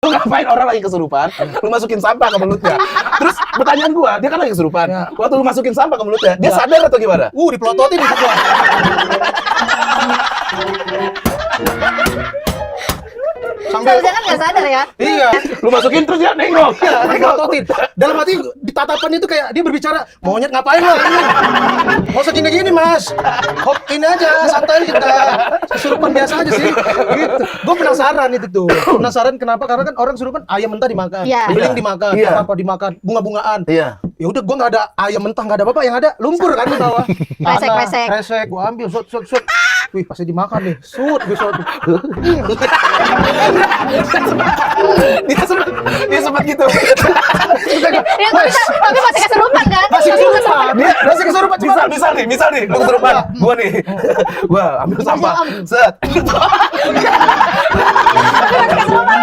Lu ngapain orang lagi kesurupan, lu masukin sampah ke mulutnya. Terus pertanyaan gua, dia kan lagi kesurupan. Ya. Waktu lu masukin sampah ke mulutnya, dia Ya. sadar atau gimana? Dipelototin itu gua. Sambil Jangan nggak sadar ya. iya, Lu masukin terus dia nengok. dipelototin. Dalam hati di tatapan itu kayak dia berbicara, monyet ngapain lo ini? Mau segini-gini mas, hop ini aja, santai kita. Kesurupan biasa aja sih. Gitu. Gue penasaran itu tuh. Penasaran kenapa? Karena kan orang kesurupan ayam mentah dimakan, Iya. beling dimakan, Iya. apa dimakan, bunga-bungaan. Iya. Ya udah, gue nggak ada ayam mentah, nggak ada apa-apa, yang ada lumpur kan di bawah. Kresek-kresek. Kresek, gue ambil, sut. Wih, pasti dimakan nih, gue sut. Dia sempat gitu. Ya, tapi masih kesurupan kan? Masih kesurupan. Dia masih kesurupan. Misal nih, lu kesurupan. Gua nih. Gua ambil sampah. Set. Tapi masih kesurupan.